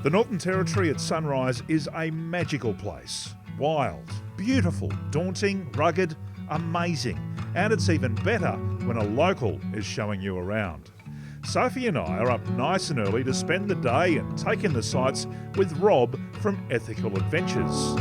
The Northern Territory at sunrise is a magical place. Wild, beautiful, daunting, rugged, amazing. And it's even better when a local is showing you around. Sophie and I are up nice and early to spend the day and take in the sights with Rob from Ethical Adventures.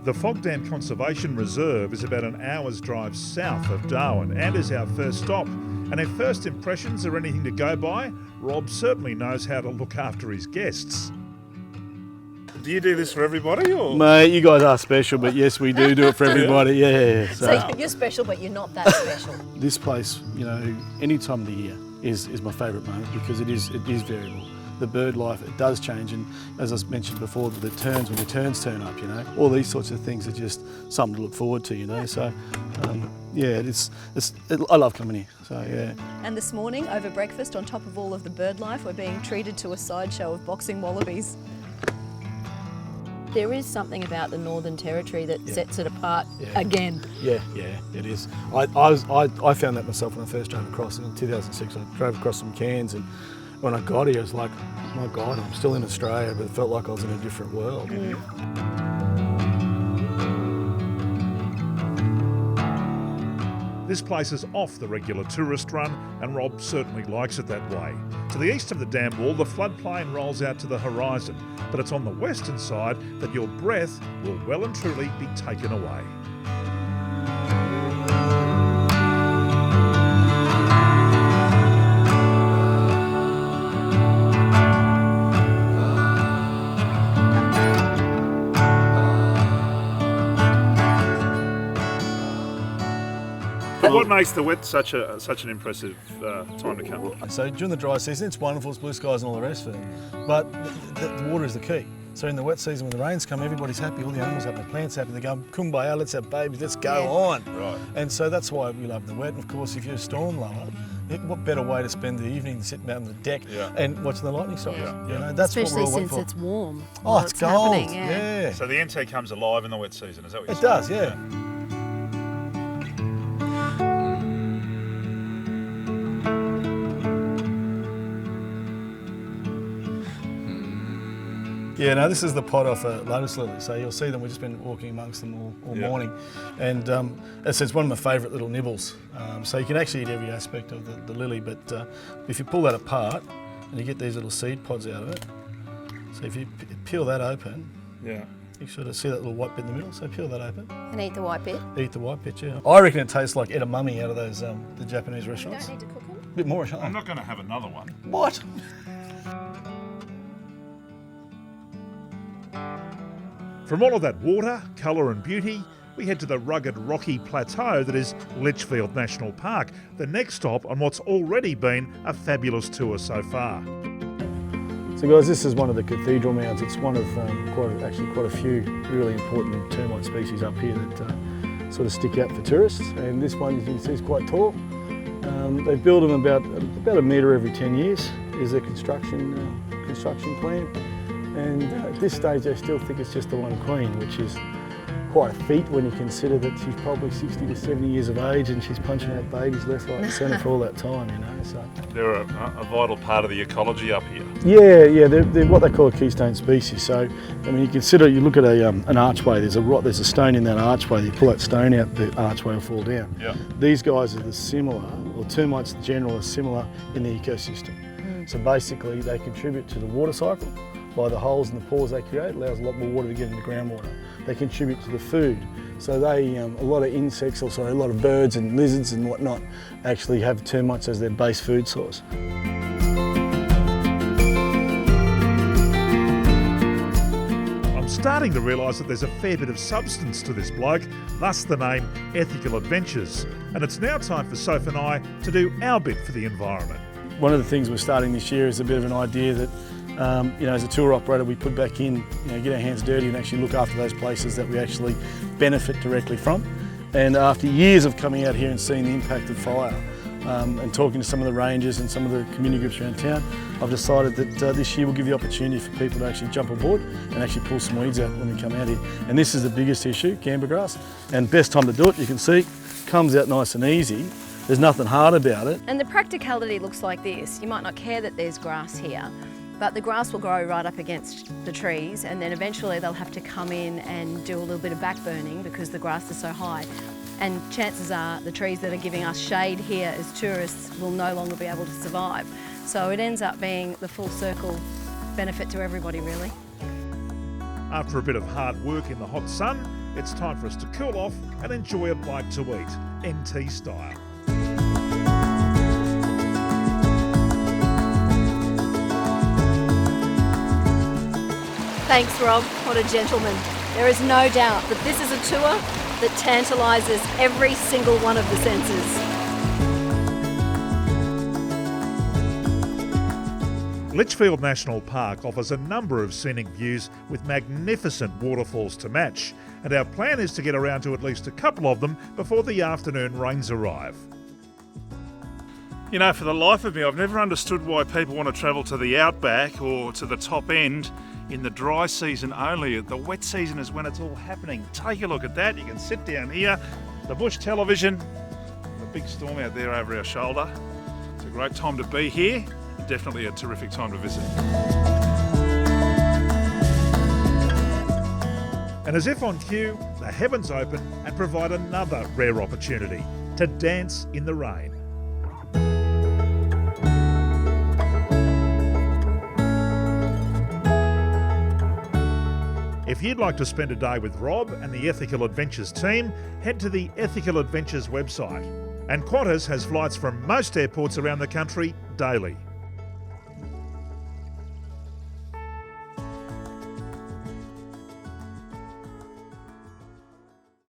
The Fogg Dam Conservation Reserve is about an hour's drive south of Darwin and is our first stop. And if first impressions are anything to go by, Rob certainly knows how to look after his guests. Do you do this for everybody? Or? Mate, you guys are special, but yes, we do it for everybody. Yeah. So you're special, but you're not that special. This place, you know, any time of the year is my favourite moment because it is variable. The bird life, it does change, and as I mentioned before, when the terns turn up, you know, all these sorts of things are just something to look forward to, you know. So, yeah, I love coming here. So yeah. And this morning, over breakfast, on top of all of the bird life, we're being treated to a sideshow of boxing wallabies. There is something about the Northern Territory that sets it apart again. Yeah, it is. I found that myself when I first drove across in 2006. I drove across some Cairns, and when I got here, I was like, my God, I'm still in Australia, but it felt like I was in a different world. This place is off the regular tourist run, and Rob certainly likes it that way. To the east of the dam wall, the floodplain rolls out to the horizon, but it's on the western side that your breath will well and truly be taken away. What makes the wet such an impressive time to come? So during the dry season, it's wonderful, it's blue skies and all the rest of it, but the water is the key. So in the wet season, when the rains come, everybody's happy, all the animals happy, the plants happy, they go, kumbaya, let's have babies, let's go on. Right. And so that's why we love the wet. And of course, if you're a storm lover, what better way to spend the evening than sitting out on the deck and watching the lightning strikes? You know, that's especially what we're all since it's warm. Oh, it's cold. Yeah. So the NT comes alive in the wet season, is that what you're saying? It does, yeah. Yeah, no, this is the pod off a lotus lily. So you'll see them, we've just been walking amongst them all morning. And it's one of my favourite little nibbles. So you can actually eat every aspect of the lily, but if you pull that apart and you get these little seed pods out of it, so if you peel that open, you sort of see that little white bit in the middle, so peel that open. And eat the white bit? Eat the white bit, yeah. I reckon it tastes like edamame out of those the Japanese restaurants. You don't need to cook them? A bit more, I'm not going to have another one. What? From all of that water, colour and beauty, we head to the rugged rocky plateau that is Litchfield National Park, the next stop on what's already been a fabulous tour so far. So guys, this is one of the cathedral mounds. It's one of quite a few really important termite species up here that sort of stick out for tourists. And this one, as you can see, is quite tall. They build them about a metre every 10 years is their construction plan. And at this stage, I still think it's just the one queen, which is quite a feat when you consider that she's probably 60 to 70 years of age and she's punching out babies left, right and centre for all that time, you know. So they're a vital part of the ecology up here. Yeah, they're what they call a keystone species. So, I mean, you look at an archway, there's a stone in that archway, you pull that stone out, the archway will fall down. Yeah. These guys are termites in general are similar in the ecosystem. So basically, they contribute to the water cycle. By the holes and the pores they create, allows a lot more water to get into groundwater. They contribute to the food. So a lot of birds and lizards and whatnot actually have termites as their base food source. I'm starting to realise that there's a fair bit of substance to this bloke, thus the name Ethical Adventures. And it's now time for Soph and I to do our bit for the environment. One of the things we're starting this year is a bit of an idea that as a tour operator, we put back in, get our hands dirty and actually look after those places that we actually benefit directly from. And after years of coming out here and seeing the impact of fire and talking to some of the rangers and some of the community groups around town, I've decided that this year we'll give the opportunity for people to actually jump aboard and actually pull some weeds out when we come out here. And this is the biggest issue, cambergrass. And best time to do it, you can see, comes out nice and easy. There's nothing hard about it. And the practicality looks like this. You might not care that there's grass here, but the grass will grow right up against the trees, and then eventually they'll have to come in and do a little bit of backburning because the grass is so high. And chances are the trees that are giving us shade here as tourists will no longer be able to survive. So it ends up being the full circle benefit to everybody, really. After a bit of hard work in the hot sun, it's time for us to cool off and enjoy a bite to eat, NT style. Thanks, Rob. What a gentleman. There is no doubt that this is a tour that tantalises every single one of the senses. Litchfield National Park offers a number of scenic views with magnificent waterfalls to match, and our plan is to get around to at least a couple of them before the afternoon rains arrive. You know, for the life of me, I've never understood why people want to travel to the outback or to the top end in the dry season only. The wet season is when it's all happening. Take a look at that. You can sit down here, the bush television, the big storm out there over our shoulder. It's a great time to be here. Definitely a terrific time to visit. And as if on cue, the heavens open and provide another rare opportunity to dance in the rain. If you'd like to spend a day with Rob and the Ethical Adventures team, head to the Ethical Adventures website. And Qantas has flights from most airports around the country daily.